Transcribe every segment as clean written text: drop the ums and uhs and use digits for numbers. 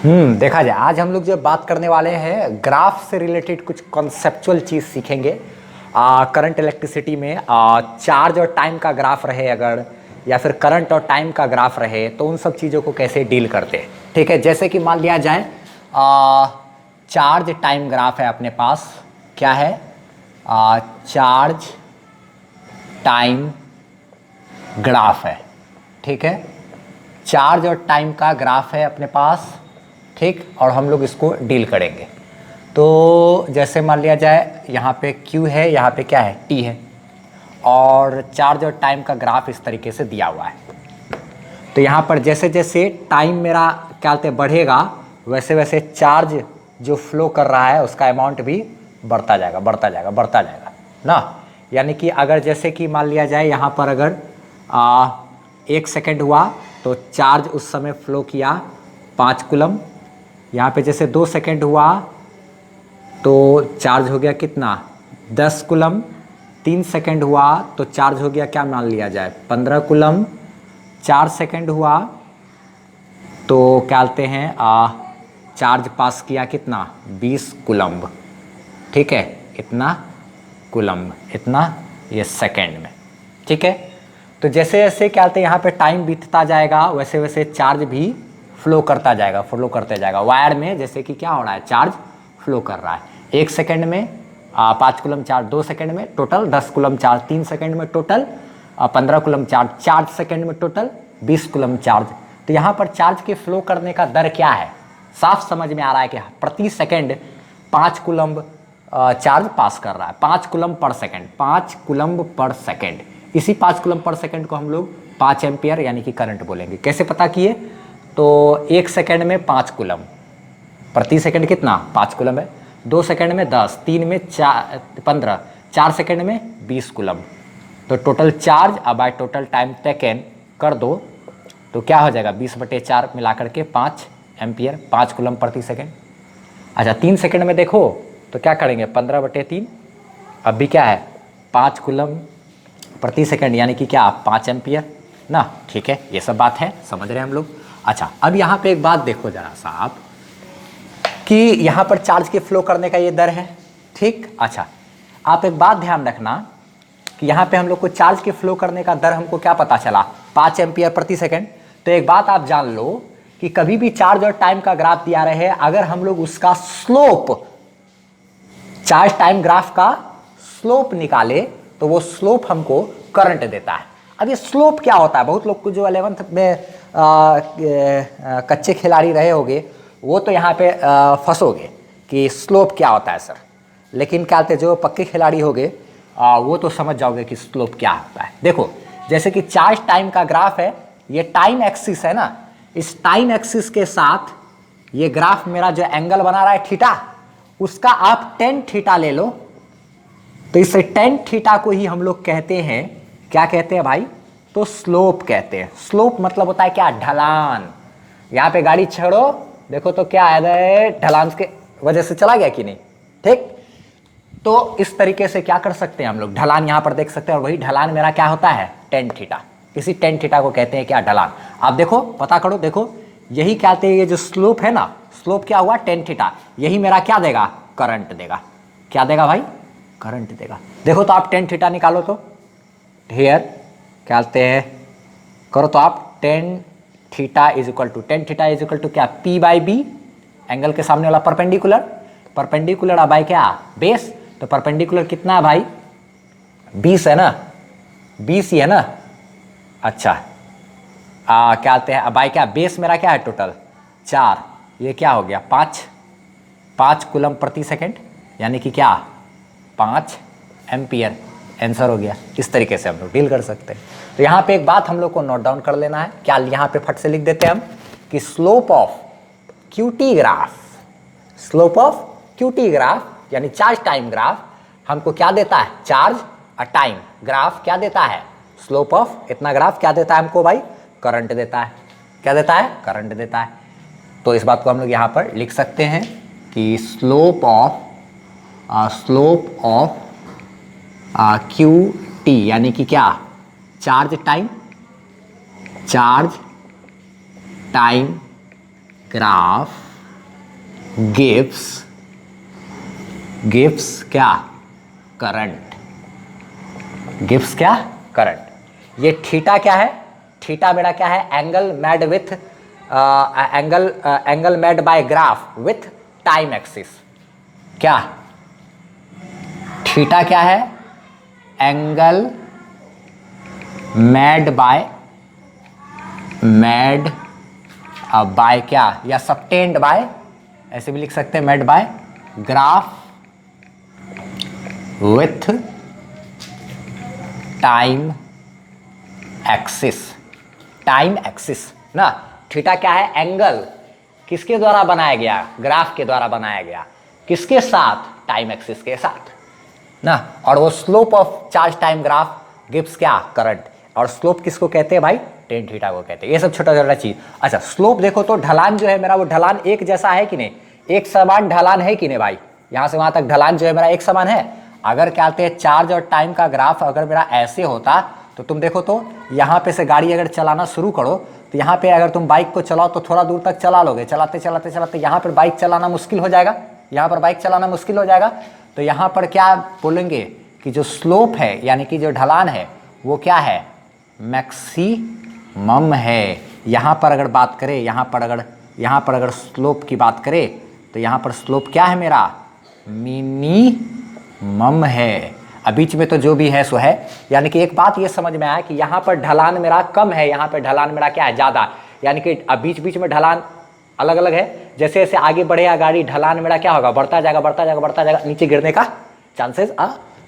देखा जाए आज हम लोग जो बात करने वाले हैं ग्राफ से रिलेटेड कुछ कॉन्सेप्चुअल चीज़ सीखेंगे। करंट इलेक्ट्रिसिटी में चार्ज और टाइम का ग्राफ रहे अगर, या फिर करंट और टाइम का ग्राफ रहे तो उन सब चीज़ों को कैसे डील करते हैं। ठीक है, जैसे कि मान लिया जाए चार्ज टाइम ग्राफ है अपने पास, क्या है चार्ज टाइम ग्राफ है। ठीक है, चार्ज और टाइम का ग्राफ है अपने पास, ठीक, और हम लोग इसको डील करेंगे। तो जैसे मान लिया जाए यहाँ पे Q है, यहाँ पे क्या है T है, और चार्ज और टाइम का ग्राफ इस तरीके से दिया हुआ है। तो यहाँ पर जैसे जैसे टाइम मेरा क्या कहते हैं बढ़ेगा, वैसे वैसे चार्ज जो फ्लो कर रहा है उसका अमाउंट भी बढ़ता जाएगा बढ़ता जाएगा बढ़ता जाएगा ना। यानी कि अगर जैसे कि मान लिया जाए यहाँ पर अगर 1 सेकेंड हुआ तो चार्ज उस समय फ्लो किया 5 कूलम। यहाँ पे जैसे 2 सेकेंड हुआ तो चार्ज हो गया कितना 10 कूलम। 3 सेकेंड हुआ तो चार्ज हो गया क्या मान लिया जाए 15 कूलम। 4 सेकेंड हुआ तो क्या कहते हैं चार्ज पास किया कितना 20 कूलम्ब। ठीक है, इतना कूलम्ब, इतना ये सेकेंड में। ठीक है, तो जैसे जैसे क्या कहते हैं यहाँ पे टाइम बीतता जाएगा वैसे वैसे चार्ज भी फ्लो करता जाएगा फ्लो करते जाएगा। वायर में जैसे कि क्या हो रहा है चार्ज फ्लो कर रहा है। 1 सेकेंड में 5 कूलम चार्ज, 2 सेकेंड में टोटल 10 कूलम चार्ज, 3 सेकेंड में टोटल 15 कूलम चार्ज, 4 सेकेंड में टोटल 20 कूलम चार्ज। तो यहाँ पर चार्ज के फ्लो करने का दर क्या है, साफ समझ में आ रहा है कि प्रति सेकेंड 5 कूलम चार्ज पास कर रहा है। 5 coulomb per second, 5 coulomb per second. इसी 5 कूलम पर सेकेंड को हम लोग 5 एम्पियर यानी कि करंट बोलेंगे। कैसे पता किए, तो 1 सेकेंड में 5 कूलम, प्रति सेकेंड कितना 5 कूलम है। 2 सेकेंड में 10, 3 में 15, 4 सेकेंड में 20 कूलम। तो टोटल चार्ज अब बाय टोटल टाइम टेकन कर दो तो क्या हो जाएगा 20/4 मिला करके 5 एम्पियर, 5 कूलम प्रति सेकेंड। अच्छा 3 सेकेंड में देखो तो क्या करेंगे 15/3, अब भी क्या है 5 कूलम प्रति सेकेंड यानी कि क्या 5 एम्पियर ना। ठीक है, ये सब बात है, समझ रहे हैं हम लोग। अच्छा अब यहाँ पे एक बात देखो जरा सा आप कि यहाँ पर चार्ज के फ्लो करने का ये दर है। ठीक, अच्छा आप एक बात ध्यान रखना कि यहाँ पे हम लोग को चार्ज के फ्लो करने का दर हमको क्या पता चला 5 एम्पियर प्रति सेकेंड। तो एक बात आप जान लो कि कभी भी चार्ज और टाइम का ग्राफ दिया रहे, अगर हम लोग उसका स्लोप, चार्ज टाइम ग्राफ का स्लोप निकाले तो वो स्लोप हमको करंट देता है। अब ये स्लोप क्या होता है, बहुत लोग को जो 11th में कच्चे खिलाड़ी रहे होंगे वो तो यहाँ पे फंसोगे कि स्लोप क्या होता है सर, लेकिन क्या कहते जो पक्के खिलाड़ी होंगे वो तो समझ जाओगे कि स्लोप क्या होता है। देखो जैसे कि चार्ज टाइम का ग्राफ है, ये टाइम एक्सिस है ना, इस टाइम एक्सिस के साथ ये ग्राफ मेरा जो एंगल बना रहा है थीटा, उसका आप टेन थीटा ले लो। तो इस टेन थीटा को ही हम लोग कहते हैं, क्या कहते हैं भाई, तो स्लोप कहते हैं। स्लोप मतलब होता है क्या, ढलान। यहाँ पे गाड़ी छोड़ो देखो तो क्या है, ढलान के वजह से चला गया कि नहीं। ठीक, तो इस तरीके से क्या कर सकते हैं हम लोग, ढलान यहाँ पर देख सकते हैं, और वही ढलान मेरा क्या होता है टेन थीटा। इसी टेन थीटा को कहते हैं क्या, ढलान। आप देखो पता करो, देखो यही क्या कहते हैं, ये जो स्लोप है ना, स्लोप क्या हुआ टेन थीटा, यही मेरा क्या देगा करंट देगा। क्या देगा भाई, करंट देगा। देखो तो आप टेन थीटा निकालो तो हियर क्या कहते हैं, करो तो आप tan theta is equal to, tan theta is equal to क्या P/B, एंगल के सामने वाला परपेंडिकुलर, परपेंडिकुलर अब क्या बेस, तो परपेंडिकुलर कितना है भाई 20 है ना, 20 ही है ना। अच्छा क्या कहते हैं अब क्या बेस मेरा क्या है टोटल 4, ये क्या हो गया 5 कूलम प्रति सेकेंड यानी कि क्या 5 एम्पियर, आंसर हो गया। इस तरीके से हम लोग डील कर सकते हैं। तो यहाँ पे एक बात हम लोग को नोट डाउन कर लेना है, क्या यहाँ पे फट से लिख देते हैं हम कि slope of QT graph, slope of QT graph यानी चार्ज टाइम ग्राफ हमको क्या देता है, चार्ज और टाइम ग्राफ क्या देता है, स्लोप ऑफ इतना ग्राफ क्या देता है हमको भाई, करंट देता है। क्या देता है, करंट देता है। तो इस बात को हम लोग यहाँ पर लिख सकते हैं कि स्लोप ऑफ QT यानी कि क्या, चार्ज टाइम ग्राफ गिव्स क्या, करंट, गिव्स क्या, करंट। ये थीटा क्या है, थीटा मेरा क्या है, angle made with angle made by graph with time axis. क्या थीटा क्या है, एंगल मेड बाय क्या, या सबटेंड बाय, ऐसे भी लिख सकते हैं, made by graph with time axis. Time axis ना, थीटा क्या है, एंगल किसके द्वारा बनाया गया, ग्राफ के द्वारा बनाया गया, किसके साथ, टाइम एक्सिस के साथ ना। और वो slope of charge time graph gives क्या, करंट। और स्लोप किसको कहते हैं भाई, टेन थीटा को कहते हैं। ये सब छोटा छोटा चीज। अच्छा स्लोप देखो तो ढलान जो है मेरा, वो ढलान एक जैसा है कि नहीं, एक समान ढलान है कि नहीं भाई, यहां से वहां तक ढलान जो है मेरा एक समान है। अगर क्या कहते हैं, चार्ज और टाइम का ग्राफ अगर मेरा ऐसे होता तो तुम देखो तो यहाँ पे से गाड़ी अगर चलाना शुरू करो तो यहाँ पे अगर तुम बाइक को चलाओ तो थोड़ा दूर तक चला लोगे, चलाते चलाते चलाते यहाँ पर बाइक चलाना मुश्किल हो जाएगा, यहाँ पर बाइक चलाना मुश्किल हो जाएगा। तो यहाँ पर क्या बोलेंगे कि जो स्लोप है यानी कि जो ढलान है वो क्या है, मैक्सिमम है। यहाँ पर अगर बात करें, यहाँ पर अगर स्लोप की बात करें तो यहाँ पर स्लोप क्या है मेरा, मिनिमम है। अब बीच में तो जो भी है सो है। यानी कि एक बात ये समझ में आया कि यहाँ पर ढलान मेरा कम है, यहाँ पर ढलान मेरा क्या है, ज़्यादा। यानी कि अब बीच बीच में ढलान अलग अलग है। जैसे जैसे आगे बढ़ेगा गाड़ी, ढलान मेरा क्या होगा, बढ़ता जाएगा बढ़ता जाएगा बढ़ता जाएगा, नीचे गिरने का चांसेस,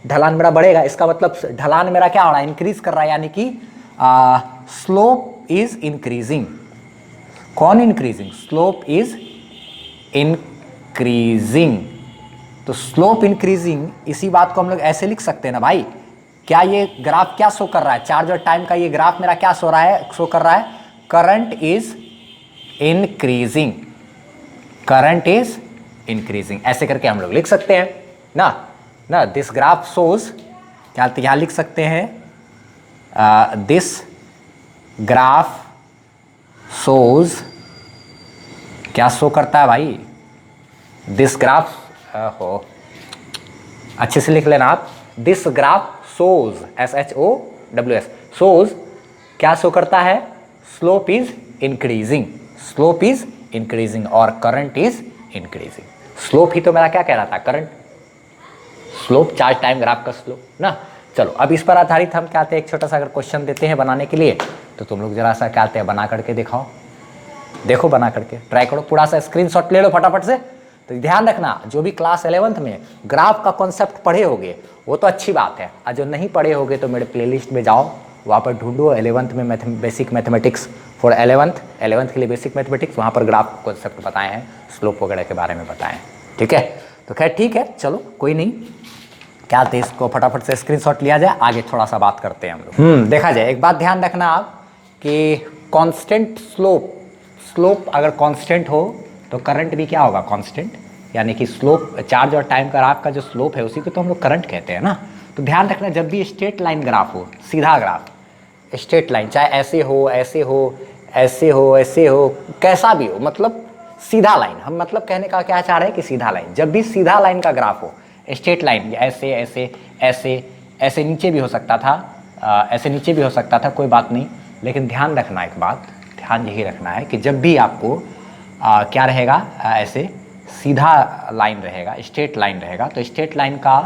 ढलान मेरा बढ़ेगा। इसका मतलब ढलान मेरा क्या हो रहा है, इंक्रीज कर रहा है। यानी कि स्लोप इज इंक्रीजिंग। कौन इंक्रीजिंग, स्लोप इज इंक्रीजिंग। तो स्लोप इंक्रीजिंग, इसी बात को हम लोग ऐसे लिख सकते हैं ना भाई। क्या ये ग्राफ क्या शो कर रहा है, चार्ज और टाइम का ये ग्राफ मेरा क्या शो कर रहा है, current is increasing, current is increasing. ऐसे करके हम लोग लिख सकते हैं ना। दिस ग्राफ शोज, क्या यहां लिख सकते हैं, दिस ग्राफ शोज, क्या शो करता है भाई, दिस ग्राफ, हो अच्छे से लिख लेना आप, this graph shows, SHOWS, shows क्या शो करता है, slope is increasing, slope is increasing और करंट इज इंक्रीजिंग। स्लोप ही तो मेरा क्या कह रहा था, current, slope charge time graph का स्लोप ना। चलो अब इस पर आधारित हम क्या कहते हैं, एक छोटा सा अगर क्वेश्चन देते हैं बनाने के लिए, तो तुम लोग जरा सा क्या कहते हैं बना करके दिखाओ, देखो बना करके ट्राई करो, पूरा सा स्क्रीनशॉट ले लो फटाफट से। तो ध्यान रखना, जो भी क्लास 11th में ग्राफ का कॉन्सेप्ट पढ़े होगे वो तो अच्छी बात है, और जो नहीं पढ़े होगे तो मेरे प्लेलिस्ट में जाओ, वहाँ पर ढूंढो 11th में बेसिक मैथमेटिक्स फॉर 11th के लिए बेसिक मैथमेटिक्स, वहाँ पर ग्राफ कॉन्सेप्ट बताए हैं, स्लोप वगैरह के बारे में बताए हैं। ठीक है, तो खैर ठीक है, चलो कोई नहीं, क्या थे इसको फटाफट से स्क्रीनशॉट लिया जाए, आगे थोड़ा सा बात करते हैं हम लोग। देखा जाए, एक बात ध्यान रखना आप कि कांस्टेंट स्लोप अगर कांस्टेंट हो तो करंट भी क्या होगा, कांस्टेंट। यानी कि स्लोप, चार्ज और टाइम ग्राफ का जो स्लोप है उसी को तो हम लोग करंट कहते हैं ना। तो ध्यान रखना, जब भी स्ट्रेट लाइन ग्राफ हो, सीधा ग्राफ, स्ट्रेट लाइन, चाहे ऐसे हो ऐसे हो ऐसे हो ऐसे हो, कैसा भी हो, मतलब सीधा लाइन, हम मतलब कहने का क्या चाह रहे हैं कि सीधा लाइन, जब भी सीधा लाइन का ग्राफ हो, स्ट्रेट लाइन, ऐसे ऐसे ऐसे ऐसे नीचे भी हो सकता था, ऐसे नीचे भी हो सकता था, कोई बात नहीं। लेकिन ध्यान रखना, एक बात ध्यान यही रखना है कि जब भी आपको क्या रहेगा, ऐसे सीधा लाइन रहेगा, स्ट्रेट लाइन रहेगा, तो स्ट्रेट लाइन का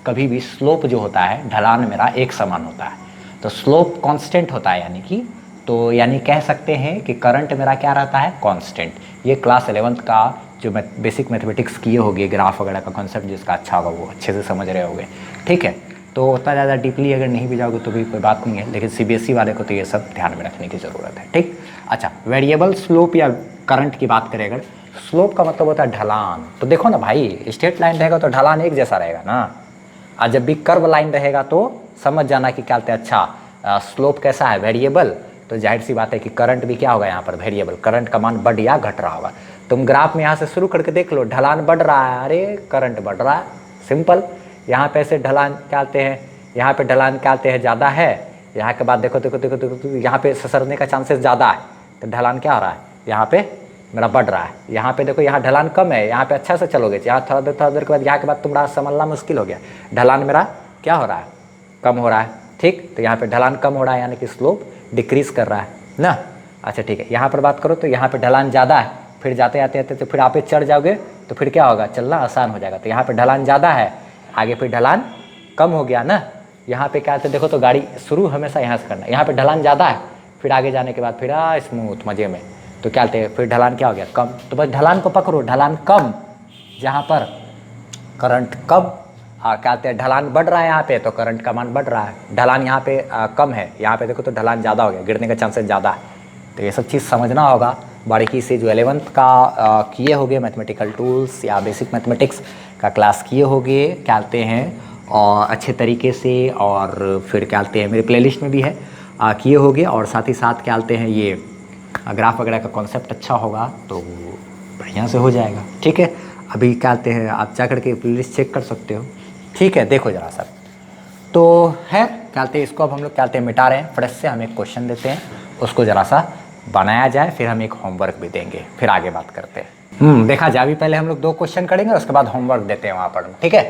कभी भी स्लोप जो होता है, ढलान मेरा एक समान होता है, तो स्लोप कांस्टेंट होता है। यानी कि तो यानी कह सकते हैं कि करंट मेरा क्या रहता है, कांस्टेंट। ये क्लास 11th का जो बेसिक मैथमेटिक्स किए होगे, ग्राफ वगैरह का कॉन्सेप्ट जिसका अच्छा होगा वो अच्छे से समझ रहे होगे। ठीक है, तो उतना ज़्यादा डीपली अगर नहीं भी जाओगे तो भी कोई बात नहीं है, लेकिन CBSE वाले को तो ये सब ध्यान में रखने की ज़रूरत है। ठीक, अच्छा, वेरिएबल स्लोप या करंट की बात करें अगर, स्लोप का मतलब होता है ढलान। तो देखो ना भाई, स्ट्रेट लाइन रहेगा तो ढलान एक जैसा रहेगा ना, और जब भी कर्व लाइन रहेगा तो समझ जाना कि क्या कहते हैं, अच्छा स्लोप कैसा है, वेरिएबल। तो जाहिर सी बात है कि करंट भी क्या होगा यहाँ पर, वेरिएबल, करंट का मान बढ़ या घट रहा होगा। तुम ग्राफ में यहाँ से शुरू करके देख लो, ढलान बढ़ रहा है, अरे करंट बढ़ रहा है, सिंपल। यहाँ पे ऐसे ढलान क्या कहते हैं, यहाँ पे ढलान क्या कहते हैं, ज़्यादा है, यहाँ के बाद देखो देखो देखो देखो, यहाँ पे ससरने का चांसेस ज़्यादा है, तो ढलान क्या हो रहा है, यहाँ पे मेरा बढ़ रहा है। यहाँ पे देखो, यहाँ ढलान कम है, यहाँ पे अच्छा से चलोगे, यहाँ थोड़ा देर के बाद, यहाँ के बाद तुम्हारा संभलना मुश्किल हो गया, ढलान मेरा क्या हो रहा है, कम हो रहा है। ठीक, तो यहाँ पे ढलान कम हो रहा है, यानी कि स्लोप डिक्रीज कर रहा है ना। अच्छा ठीक है, यहाँ पर बात करो तो यहाँ पे ढलान ज़्यादा है, फिर जाते आते आते तो फिर आप चढ़ जाओगे तो फिर क्या होगा, चलना आसान हो जाएगा। तो यहाँ पे ढलान ज़्यादा है, आगे फिर ढलान कम हो गया ना। यहाँ पे क्या, देखो तो गाड़ी शुरू हमेशा यहाँ से करना है, यहाँ पे ढलान ज़्यादा है, फिर आगे जाने के बाद फिर स्मूथ मज़े में, तो क्या कहते हैं, फिर ढलान क्या हो गया, कम। तो बस ढलान को पकड़ो, ढलान कम, जहाँ पर करंट कम, क्या कहते हैं, ढलान बढ़ रहा है यहाँ पे तो करंट का मान बढ़ रहा है। ढलान यहाँ पे कम है, यहाँ पे देखो तो ढलान ज़्यादा हो गया, गिरने का चांसेस ज़्यादा है। तो ये सब चीज़ समझना होगा बारीकी से। जो 11th का किए होगे मैथमेटिकल टूल्स या बेसिक मैथमेटिक्स का क्लास किए होगे, क्या कहते हैं, और अच्छे तरीके से, और फिर क्या कहते हैं मेरे प्लेलिस्ट में भी है, किए होगे। और साथ ही साथ क्या कहते हैं, ये ग्राफ वगैरह का कॉन्सेप्ट अच्छा होगा तो बढ़िया से हो जाएगा। ठीक है, अभी क्या कहते हैं, आप जा करके प्लेलिस्ट चेक कर सकते हो। ठीक है, देखो ज़रा सा, तो है क्या कहते हैं, इसको अब हम लोग क्या कहते हैं मिटा रहे हैं। फ्रेश से हम एक क्वेश्चन देते हैं, उसको ज़रा सा बनाया जाए, फिर हम एक होमवर्क भी देंगे, फिर आगे बात करते हैं। देखा जाए, अभी पहले हम लोग 2 क्वेश्चन करेंगे, उसके बाद होमवर्क देते हैं वहाँ पर। ठीक है,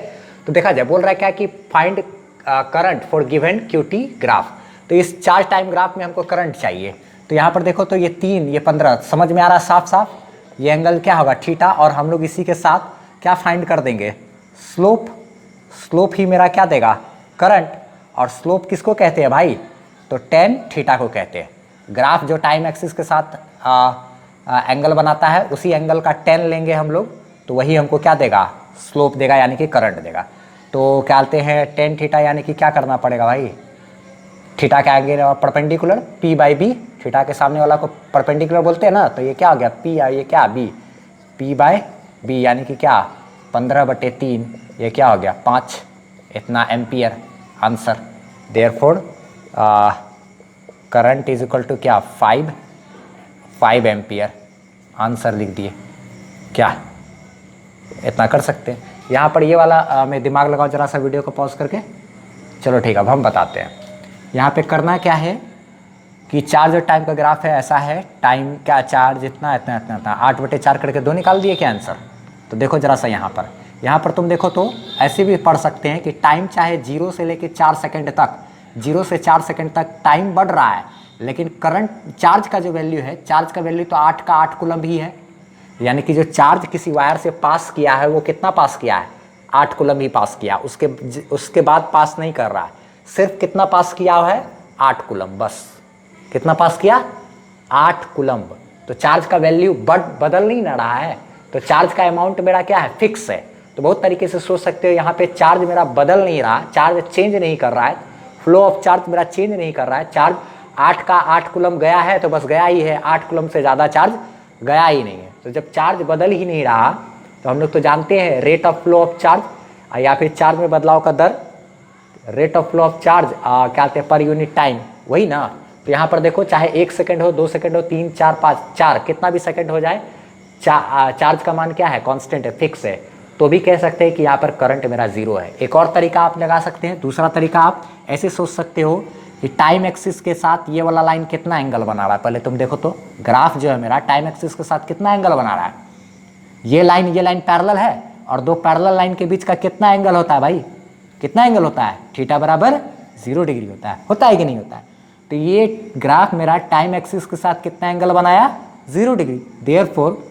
तो देखा जाए, बोल रहा है क्या कि find current for given QT graph. तो इस चार्ज टाइम ग्राफ में हमको करंट चाहिए। तो यहाँ पर देखो तो ये 3, ये 15, समझ में आ रहा है साफ साफ। ये एंगल क्या होगा, थीटा, और हम लोग इसी के साथ क्या फाइंड कर देंगे, स्लोप। स्लोप ही मेरा क्या देगा, करंट। और स्लोप किसको कहते हैं भाई, तो tan थीटा को कहते हैं। ग्राफ जो टाइम एक्सिस के साथ एंगल बनाता है, उसी एंगल का tan लेंगे हम लोग, तो वही हमको क्या देगा, स्लोप देगा, यानी कि करंट देगा। तो क्या कहते हैं, tan थीटा, यानी कि क्या करना पड़ेगा भाई, थीटा के आगे परपेंडिकुलर P/B, थीटा के सामने वाला को परपेंडिकुलर बोलते हैं ना, तो ये क्या हो गया, P, ये क्या B, P/B, यानी कि क्या 15/3, ये क्या हो गया 5, इतना ampere answer. Therefore current is equal to क्या, 5 एम्पियर, आंसर लिख दिए। क्या इतना कर सकते हैं। यहाँ पर ये वाला मैं दिमाग लगाओ जरा सा, वीडियो को पॉज करके। चलो ठीक है, अब हम बताते हैं। यहाँ पे करना क्या है कि चार्ज और टाइम का ग्राफ है, ऐसा है, टाइम क्या, चार्ज इतना इतना इतना इतना, 8/4 करके 2 निकाल दिए क्या आंसर। तो देखो जरा सा यहाँ पर तुम देखो तो ऐसे भी पढ़ सकते हैं कि टाइम चाहे 0 से लेके 4 सेकंड तक, 0 से 4 सेकंड तक टाइम बढ़ रहा है, लेकिन करंट चार्ज का जो वैल्यू है, चार्ज का वैल्यू तो 8 का 8 कूलम ही है। यानी कि जो चार्ज किसी वायर से पास किया है वो कितना पास किया है, 8 कूलम ही पास किया, उसके बाद पास नहीं कर रहा है। सिर्फ कितना पास किया है, 8 कूलम, बस। कितना पास किया, 8 कूलम। तो चार्ज का वैल्यू बदल नहीं ना रहा है, तो चार्ज का अमाउंट मेरा क्या है, फिक्स है। तो बहुत तरीके से सोच सकते हो, यहाँ पे चार्ज मेरा बदल नहीं रहा, चार्ज चेंज नहीं कर रहा है, फ्लो ऑफ चार्ज मेरा चेंज नहीं कर रहा है। चार्ज 8 का 8 कूलम गया है तो बस गया ही है, 8 कूलम से ज़्यादा चार्ज गया ही नहीं है। तो जब चार्ज बदल ही नहीं रहा, तो हम लोग तो जानते हैं rate of flow of charge, या फिर चार्ज में बदलाव का दर, rate of flow of charge क्या कहते हैं, पर यूनिट टाइम, वही ना। तो यहाँ पर देखो, चाहे 1 सेकंड हो, 2 सेकंड हो, 3, 4, 5, 4, कितना भी सेकंड हो जाए, चार्ज का मान क्या है, कांस्टेंट है, फिक्स है। तो भी कह सकते हैं कि यहाँ पर करंट मेरा 0 है। एक और तरीका आप लगा सकते हैं, दूसरा तरीका आप ऐसे सोच सकते हो कि टाइम एक्सिस के साथ ये वाला लाइन कितना एंगल बना रहा है। पहले तुम देखो तो ग्राफ जो है मेरा टाइम एक्सिस के साथ कितना एंगल बना रहा है। ये लाइन पैरेलल है, और 2 पैरेलल लाइन के बीच का कितना एंगल होता है भाई, कितना एंगल होता है, थीटा बराबर 0 डिग्री होता है कि नहीं होता है। तो ये ग्राफ मेरा टाइम एक्सिस के साथ कितना एंगल बनाया, 0 डिग्री। देयरफॉर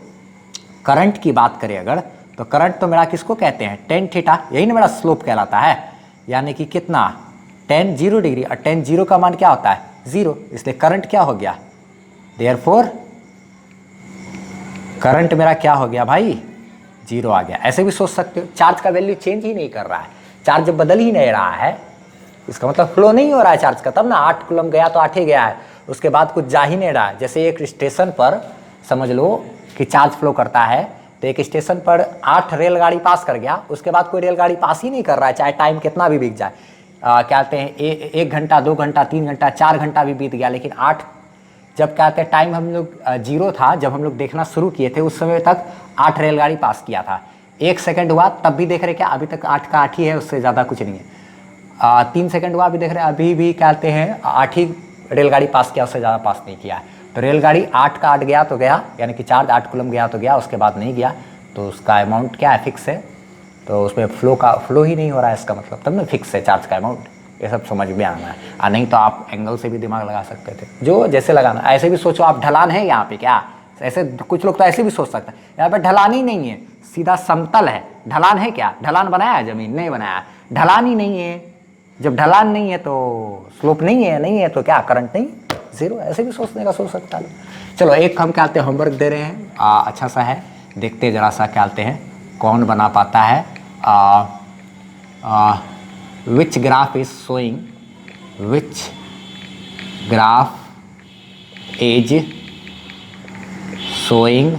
करंट की बात करें अगर, तो करंट तो मेरा किसको कहते हैं, tan थीटा, यही ना मेरा स्लोप कहलाता है। यानी कि कितना, tan 0 डिग्री, और tan 0 का मान क्या होता है, 0, इसलिए करंट क्या हो गया, देयरफॉर करंट मेरा क्या हो गया भाई, 0 आ गया। ऐसे भी सोच सकते हो, चार्ज का वैल्यू चेंज ही नहीं कर रहा है, चार्ज बदल ही नहीं रहा है, इसका मतलब फ्लो नहीं हो रहा है चार्ज का, तब ना 8 कूलम गया तो 8 ही गया है, उसके बाद कुछ जा ही नहीं रहा है। जैसे एक स्टेशन पर समझ लो कि चार्ज फ्लो करता है, तो एक स्टेशन पर 8 रेलगाड़ी पास कर गया, उसके बाद कोई रेलगाड़ी पास ही नहीं कर रहा है, चाहे टाइम कितना भी बीत जाए। क्या कहते हैं, 1 घंटा, 2 घंटा, 3 घंटा, 4 घंटा भी बीत गया, लेकिन 8, जब कहते हैं टाइम हम लोग 0 था, जब हम लोग देखना शुरू किए थे, उस समय तक 8 रेलगाड़ी पास किया था। 1 सेकंड हुआ तब भी देख रहे क्या, अभी तक 8 का 8 ही है, उससे ज़्यादा कुछ नहीं है। 3 सेकंड हुआ, अभी देख रहे अभी भी कहते हैं 8 ही रेलगाड़ी पास किया, उससे ज़्यादा पास नहीं किया है। तो रेलगाड़ी 8 का 8 गया तो गया, यानी कि चार्ज 8 कूलम गया तो गया, उसके बाद नहीं गया तो उसका अमाउंट क्या है, फिक्स है। तो उसमें फ्लो ही नहीं हो रहा है, इसका मतलब तब ना फिक्स है चार्ज का अमाउंट। ये सब समझ में आना है। नहीं तो आप एंगल से भी दिमाग लगा सकते थे, जो जैसे लगाना। ऐसे भी सोचो आप, ढलान है यहाँ पे क्या, ऐसे कुछ लोग तो ऐसे भी सोच सकते हैं, यहाँ पे ढलान ही नहीं है, सीधा समतल है। ढलान है क्या, ढलान बनाया है जमीन, नहीं बनाया, ढलान ही नहीं है। जब ढलान नहीं है तो स्लोप नहीं है तो क्या करंट नहीं, जीरो। ऐसे भी सोचने का सोच सकता है। चलो एक हम क्या होमवर्क दे रहे हैं, अच्छा सा है, देखते जरा सा क्या हैं कौन बना पाता है। Which graph is showing, which graph is showing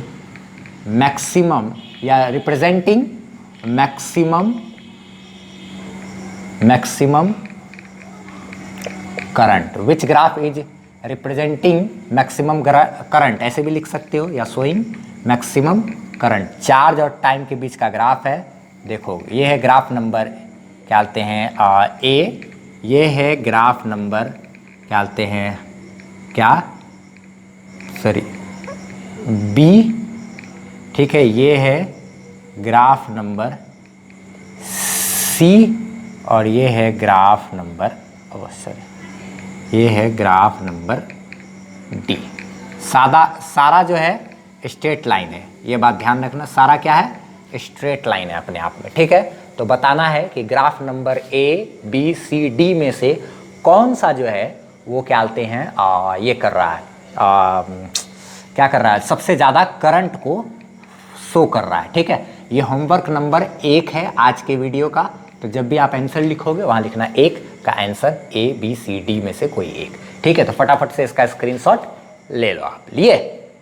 maximum या representing maximum current. Which graph is representing maximum current, ऐसे भी लिख सकते हो, या शोइंग मैक्सिमम करंट। चार्ज और टाइम के बीच का ग्राफ है। देखो ये है ग्राफ नंबर क्या बोलते हैं ए, ये है ग्राफ नंबर क्या बोलते हैं बी, ठीक है। ये है ग्राफ नंबर सी और ये है ग्राफ नंबर ये है ग्राफ नंबर डी। सारा जो है स्ट्रेट लाइन है, ये बात ध्यान रखना, सारा क्या है, स्ट्रेट लाइन है अपने आप में, ठीक है। तो बताना है कि graph number A B C D में से कौन सा जो है वो क्या बोलते हैं ये कर रहा है, क्या कर रहा है, सबसे ज़्यादा करंट को शो कर रहा है, ठीक है। ये होमवर्क नंबर 1 है आज के वीडियो का। तो जब भी आप आंसर लिखोगे वहाँ लिखना 1 का answer A B C D में से कोई एक, ठीक है। तो फटाफट से इसका स्क्रीनशॉट ले लो आप, लिए,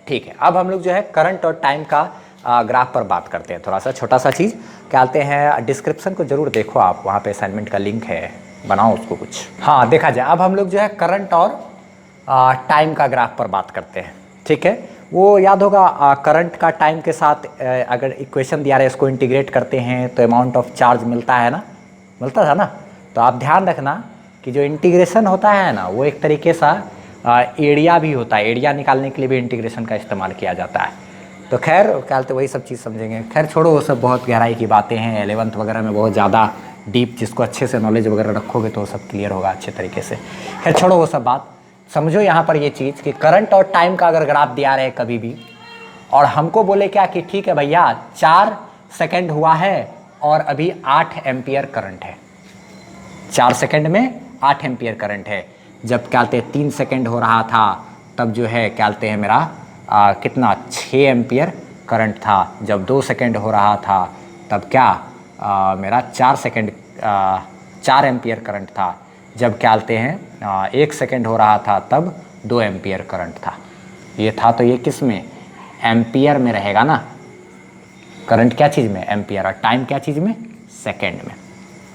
ठीक है। अब हम लोग जो है करंट और टाइम का ग्राफ पर बात करते हैं। थोड़ा सा छोटा सा चीज़ क्या कहते हैं, डिस्क्रिप्शन को जरूर देखो आप, वहाँ पे असाइनमेंट का लिंक है, बनाओ उसको कुछ। हाँ देखा जाए, अब हम लोग जो है करंट और टाइम का ग्राफ पर बात करते हैं, ठीक है। वो याद होगा करंट का टाइम के साथ अगर इक्वेशन दिया रहा है, इसको इंटीग्रेट करते हैं तो अमाउंट ऑफ चार्ज मिलता है ना, मिलता था ना। तो आप ध्यान रखना कि जो इंटीग्रेशन होता है ना, वो एक तरीके सा एरिया भी होता है, एरिया निकालने के लिए भी इंटीग्रेशन का इस्तेमाल किया जाता है। तो खैर क्या बोलते वही सब चीज़ समझेंगे। खैर छोड़ो, वो सब बहुत गहराई की बातें हैं, 11th वगैरह में बहुत ज़्यादा डीप, जिसको अच्छे से नॉलेज वगैरह रखोगे तो सब क्लियर होगा अच्छे तरीके से। खैर छोड़ो वो सब बात, समझो यहाँ पर ये चीज़ कि करंट और टाइम का अगर ग्राफ दिया रहे कभी भी, और हमको बोले क्या कि ठीक है भैया 4 सेकेंड हुआ है और अभी 8 एम्पियर करंट है, 4 सेकेंड में 8 एम्पियर करंट है। जब क्या बोलते हैं 3 सेकेंड हो रहा था तब जो है क्या बोलते हैं मेरा कितना 6 एम्पियर करंट था। जब 2 सेकेंड हो रहा था तब क्या मेरा 4 एम्पियर करंट था। जब क्या बोलते हैं 1 सेकेंड हो रहा था तब 2 एम्पियर करंट था। ये था तो ये किस में, एम्पियर में रहेगा ना, करंट क्या चीज़ में, एम्पियर, और टाइम क्या चीज़ में, सेकेंड में,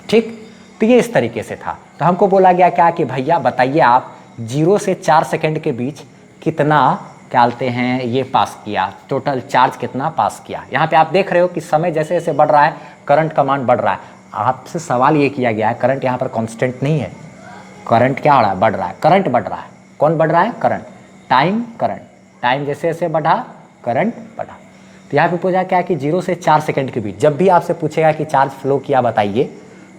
ठीक। तो ये इस तरीके से था। तो हमको बोला गया क्या कि भैया बताइए आप 0 से 4 सेकेंड के बीच कितना क्या बोलते हैं ये पास किया, टोटल चार्ज कितना पास किया। यहाँ पे आप देख रहे हो कि समय जैसे जैसे बढ़ रहा है करंट का मान बढ़ रहा है। आपसे सवाल ये किया गया है, करंट यहाँ पर कांस्टेंट नहीं है, करंट क्या हो रहा है, बढ़ रहा है, करंट बढ़ रहा है। कौन बढ़ रहा है, करंट, टाइम, करंट, टाइम जैसे जैसे बढ़ा करंट बढ़ा। तो यहाँ पे पूछा क्या कि 0 से 4 सेकेंड के बीच, जब भी आपसे पूछेगा कि चार्ज फ्लो किया बताइए,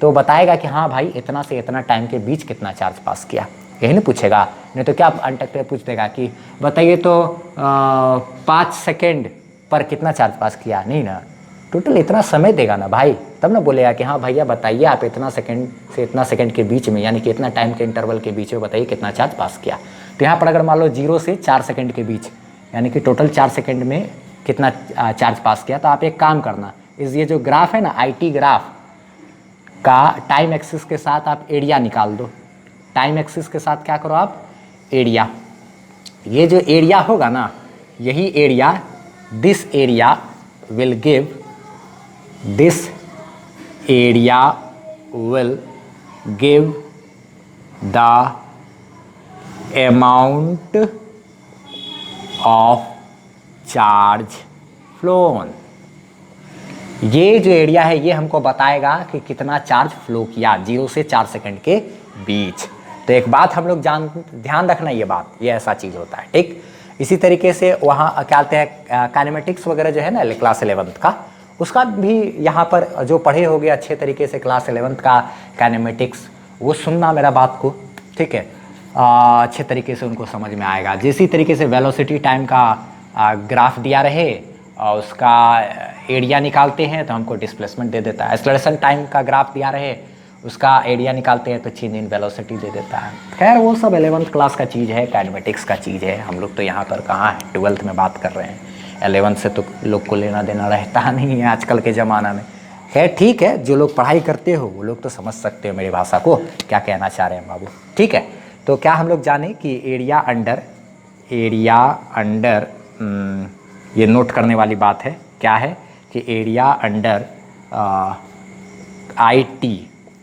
तो बताएगा कि हाँ भाई इतना से इतना टाइम के बीच कितना चार्ज पास किया, यही नहीं पूछेगा। नहीं तो क्या अनटक पे पूछ देगा कि बताइए तो 5 सेकेंड पर कितना चार्ज पास किया, नहीं ना, टोटल इतना समय देगा ना भाई, तब ना बोलेगा कि हाँ भैया बताइए आप इतना सेकंड से इतना सेकंड के बीच में, यानी कि इतना टाइम के इंटरवल के बीच में बताइए कितना चार्ज पास किया। तो यहाँ पर अगर मान लो 0 से 4 सेकंड के बीच, यानी कि टोटल 4 सेकंड में कितना चार्ज पास किया, तो आप एक काम करना, इस ये जो ग्राफ है ना IT ग्राफ का, टाइम एक्सिस के साथ आप एरिया निकाल दो। टाइम एक्सिस के साथ क्या करो आप, एरिया। ये जो एरिया होगा ना, यही area, this area will give, this area will give the amount of charge phloem. ये जो एरिया है ये हमको बताएगा कि कितना चार्ज फ्लो किया 0 से 4 सेकंड के बीच। तो एक बात हम लोग ध्यान रखना, ये बात, ये ऐसा चीज़ होता है, ठीक। इसी तरीके से वहाँ क्या कहते हैं काइनेमेटिक्स वगैरह जो है ना क्लास 11th का, उसका भी यहाँ पर जो पढ़े होगे अच्छे तरीके से क्लास 11th का काइनेमेटिक्स, वो सुनना मेरा बात को, ठीक है। अच्छे तरीके से उनको समझ में आएगा। जिस तरीके से वेलोसिटी टाइम का ग्राफ दिया रहे और उसका एरिया निकालते हैं तो हमको डिस्प्लेसमेंट दे देता है। एक्सेलरेशन टाइम का ग्राफ दिया रहे, उसका एरिया निकालते हैं तो चेंज इन वेलोसिटी दे देता है। खैर वो सब 11th क्लास का चीज़ है, काइनेमेटिक्स का चीज़ है। हम लोग तो यहाँ पर कहाँ है, 12th में बात कर रहे हैं। 11th से तो लोग को लेना देना रहता नहीं है आजकल के ज़माना में। खैर ठीक है, जो लोग पढ़ाई करते हो वो लोग तो समझ सकते हो मेरी भाषा को, क्या कहना चाह रहे हैं बाबू, ठीक है। तो क्या हम लोग जाने कि एरिया अंडर ये नोट करने वाली बात है, क्या है कि एरिया अंडर IT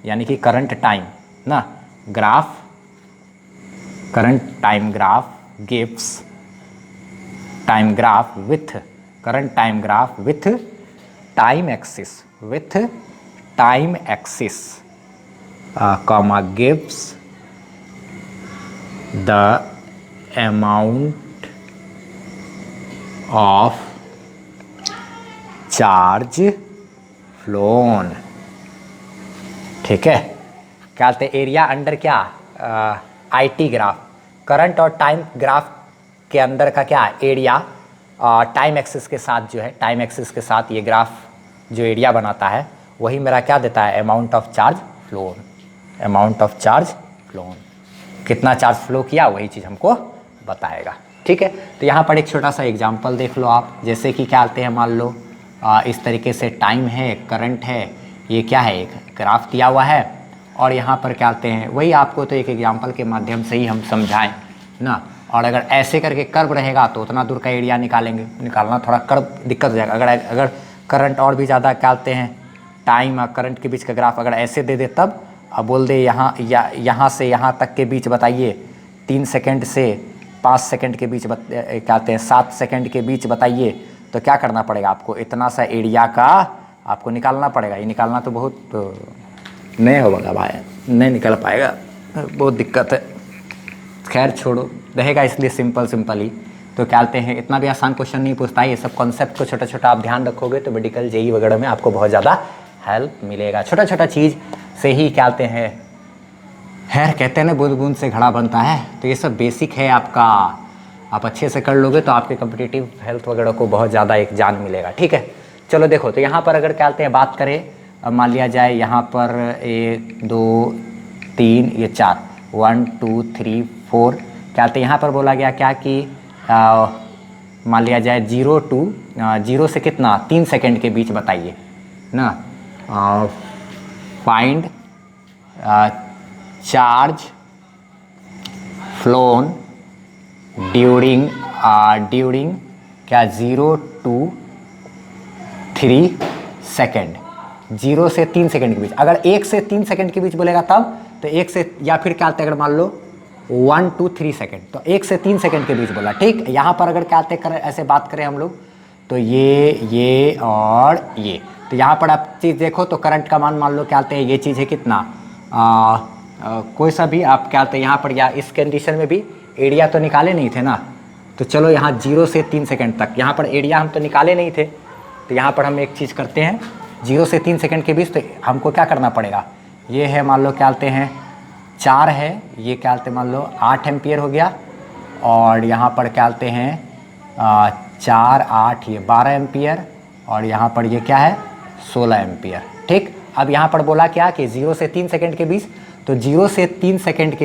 यानी कि करंट टाइम ना graph, current time graph gives time graph with current time graph with time axis comma gives the amount of charge flown, ठीक है। क्या कहते हैं एरिया अंडर क्या IT ग्राफ, करंट और टाइम ग्राफ के अंदर का क्या एरिया टाइम एक्सिस के साथ जो है, टाइम एक्सिस के साथ ये ग्राफ जो एरिया बनाता है वही मेरा क्या देता है amount of charge phloem, amount of charge phloem, कितना चार्ज फ्लो किया वही चीज़ हमको बताएगा, ठीक है। तो यहाँ पर एक छोटा सा एग्जांपल देख लो आप, जैसे कि क्या आते हैं मान लो इस तरीके से टाइम है, करंट है, ये क्या है एक ग्राफ दिया हुआ है और यहाँ पर क्या आते हैं वही आपको तो एक एग्जांपल के माध्यम से ही हम समझाएं ना। और अगर ऐसे करके कर्व रहेगा तो उतना दूर का एरिया निकालेंगे, निकालना थोड़ा कर्व दिक्कत हो जाएगा। अगर करंट और भी ज़्यादा क्या आते हैं टाइम और करंट के बीच का ग्राफ अगर ऐसे दे दे तब अब बोल दे यहाँ से यहाँ तक के बीच बताइए 3 सेकंड से 5 सेकंड के बीच क्या कहते हैं 7 सेकंड के बीच बताइए, तो क्या करना पड़ेगा आपको, इतना सा एरिया का आपको निकालना पड़ेगा। ये निकालना तो बहुत नहीं होगा भाई, नहीं निकल पाएगा, बहुत दिक्कत है। खैर छोड़ो, रहेगा इसलिए सिंपल ही। तो क्या कहते हैं इतना भी आसान क्वेश्चन नहीं पूछता है, ये सब कॉन्सेप्ट को छोटा छोटा आप ध्यान रखोगे तो मेडिकल जेई वगैरह में आपको बहुत ज़्यादा हेल्प मिलेगा। छोटा चीज़ से ही क्या कहते हैं खैर कहते हैं ना बूंद बूंद से घड़ा बनता है, तो ये सब बेसिक है आपका, आप अच्छे से कर लोगे तो आपके कॉम्पिटिटिव हेल्थ वगैरह को बहुत ज़्यादा एक जान मिलेगा, ठीक है। चलो देखो, तो यहाँ पर अगर क्या कहते हैं बात करें, अब मान लिया जाए यहाँ पर 1 2 3 ये 4 1 2 3 4 क्या कहते हैं यहाँ पर बोला गया क्या कि मान लिया जाए 0 से कितना 3 सेकंड के बीच बताइए ना, फाइंड चार्ज फ्लोन ड्यूरिंग क्या 0 to 3 सेकेंड, 0 से 3 सेकंड के बीच। अगर 1 से 3 सेकंड के बीच बोलेगा तब तो 1 से या फिर क्या अगर मान लो 1 to 3 सेकंड, तो 1 से 3 सेकंड के बीच बोला, ठीक। यहाँ पर अगर क्या करें ऐसे बात करें हम लोग तो ये और ये, तो यहाँ पर आप चीज़ देखो तो करंट का मान लो क्या हैं ये चीज़ है कितना कोई सा भी आप क्या हैं यहाँ पर, या इस कंडीशन में भी एरिया तो निकाले नहीं थे ना, तो चलो यहाँ 0 से 3 सेकंड तक यहाँ पर एरिया हम तो निकाले नहीं थे, तो यहाँ पर हम एक चीज़ करते हैं 0 से 3 सेकंड के बीच, तो हमको क्या करना पड़ेगा, ये है मान लो क्या हैं 4 है, ये क्या मान लो 8 एम्पियर हो गया, और यहाँ पर क्या हैं 4 8 ये 12 एम्पियर, और यहाँ पर ये क्या है 16 एम्पियर, ठीक। अब यहाँ पर बोला क्या कि 0 से 3 सेकंड के बीच, तो 0 से 3 सेकंड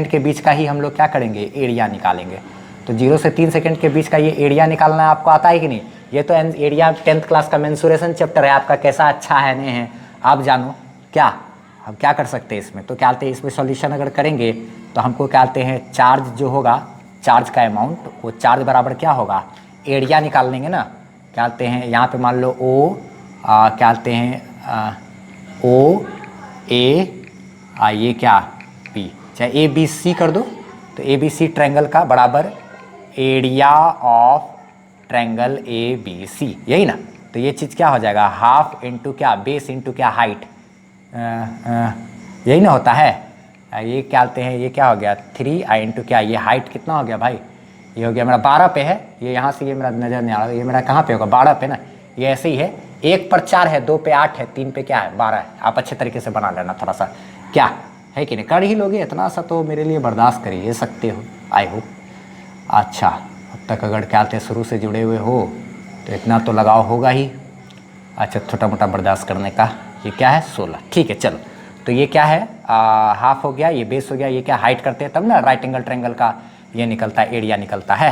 के बीच का ही हम लोग क्या करेंगे एरिया निकालेंगे। तो 0 से 3 सेकंड के बीच का ये एरिया निकालना आपको आता है कि नहीं, ये तो एरिया 10th क्लास का मेंसुरेशन चैप्टर है आपका, कैसा अच्छा है नहीं है आप जानो क्या। हम क्या कर सकते हैं इसमें, तो क्या कहते हैं इसमें सॉल्यूशन अगर करेंगे तो हमको क्या कहते हैं चार्ज जो होगा, चार्ज का अमाउंट, वो चार्ज बराबर क्या होगा एरिया निकाल लेंगे ना। क्या कहते हैं यहाँ पे मान लो ओ क्या कहते हैं ओ ए ये क्या पी, चाहे ABC कर दो, तो ABC ट्रायंगल का बराबर एरिया ऑफ ट्रायंगल ABC, यही ना। तो ये चीज़ क्या हो जाएगा हाफ इंटू क्या बेस इंटू क्या हाइट, यही ना होता है ये क्या आते हैं, ये क्या हो गया 3 आई इंटू क्या, ये हाइट कितना हो गया भाई, ये हो गया मेरा 12 पे है, ये यहाँ से ये मेरा नज़र नहीं आ रहा, ये मेरा कहाँ पे होगा 12 पे ना, ये ऐसे ही है, 1 पर 4 है, 2 पे 8 है, 3 पे क्या है 12 है। आप अच्छे तरीके से बना लेना थोड़ा सा, क्या है कि नहीं, कर ही लोगे इतना सा तो मेरे लिए बर्दाश्त कर ही सकते हो आई होप। अच्छा अब तक अगर क्या कहते शुरू से जुड़े हुए हो तो इतना तो लगाव होगा ही। अच्छा छोटा मोटा बर्दाश्त करने का, ये क्या है 16, ठीक है चलो। तो ये क्या है हाफ हो गया, ये बेस हो गया, ये क्या हाइट करते हैं तब ना राइट एंगल ट्रायंगल का ये निकलता है, एरिया निकलता है।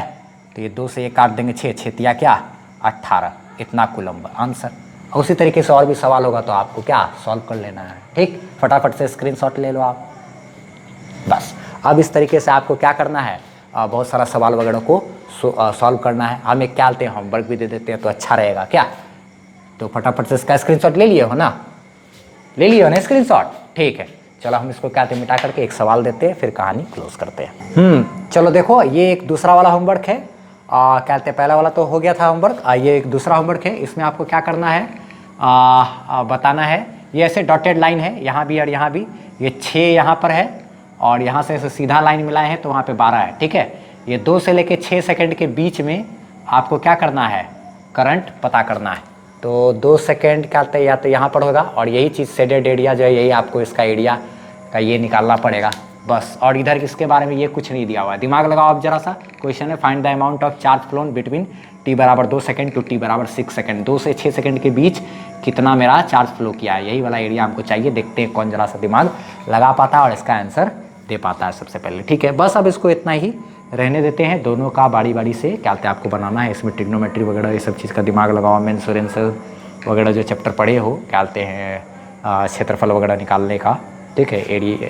तो ये 2 से ये काट देंगे 6, 6 तिया क्या 18, इतना कूलम्ब आंसर। उसी तरीके से और भी सवाल होगा तो आपको क्या सॉल्व कर लेना है, ठीक, फटाफट से स्क्रीनशॉट ले लो आप बस। अब इस तरीके से आपको क्या करना है, बहुत सारा सवाल वगैरह को सॉल्व करना है। हम एक क्या आते हैं होमवर्क भी दे देते हैं तो अच्छा रहेगा क्या, तो फटाफट से इसका स्क्रीनशॉट ले लिए हो ना, ले लिए हो ना स्क्रीनशॉट, ठीक है। चलो हम इसको क्या मिटा करके एक सवाल देते हैं फिर कहानी क्लोज करते हैं। चलो देखो ये एक दूसरा वाला होमवर्क है, क्या कहते हैं पहला वाला तो हो गया था होमवर्क, ये एक दूसरा होमवर्क है। इसमें आपको क्या करना है बताना है, ये ऐसे डॉटेड लाइन है यहाँ भी और यहाँ भी, ये 6 यहाँ पर है और यहाँ से ऐसे सीधा लाइन मिलाए हैं तो वहाँ पे 12 है, ठीक है। ये 2 से लेके 6 सेकंड के बीच में आपको क्या करना है, करंट पता करना है। तो 2 सेकंड क्या कहते हैं या तो यहाँ पर होगा और यही चीज़ शेडेड एरिया जो है यही आपको इसका एरिया का ये निकालना पड़ेगा बस। और इधर इसके बारे में ये कुछ नहीं दिया हुआ है, दिमाग लगाओ आप जरा सा। क्वेश्चन है find the amount of charge phloem between t बराबर 2 सेकंड टू t बराबर 6 सेकंड, 2 से 6 सेकंड के बीच कितना मेरा चार्ज फ्लो किया है, यही वाला एरिया हमको चाहिए। देखते हैं कौन जरा सा दिमाग लगा पाता है और इसका आंसर दे पाता है सबसे पहले, ठीक है। बस अब इसको इतना ही रहने देते हैं, दोनों का बारी बारी से क्या कहते हैं आपको बनाना है। इसमें ट्रिग्नोमेट्री वगैरह ये सब चीज़ का दिमाग लगाओ, मेंसुरेंस वगैरह जो चैप्टर पढ़े हो क्या कहते हैं क्षेत्रफल वगैरह निकालने का, ठीक है,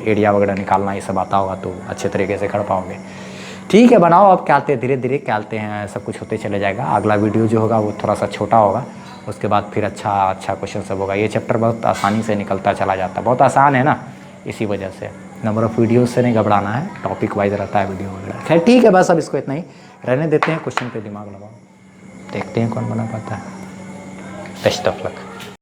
एरिया वगैरह निकालना ये सब आता होगा तो अच्छे तरीके से कर पाओगे, ठीक है। बनाओ अब क्या कहते हैं धीरे धीरे क्या कहते हैं सब कुछ होते चले जाएगा। अगला वीडियो जो होगा वो थोड़ा सा छोटा होगा, उसके बाद फिर अच्छा क्वेश्चन सब होगा। ये चैप्टर बहुत आसानी से निकलता चला जाता है, बहुत आसान है ना, इसी वजह से नंबर ऑफ़ वीडियोज़ से नहीं घबराना है, टॉपिक वाइज रहता है वीडियो वगैरह। खैर ठीक है बस अब इसको इतना ही रहने देते हैं, क्वेश्चन पे दिमाग लगाओ, देखते हैं कौन बना पाता है। Best of luck.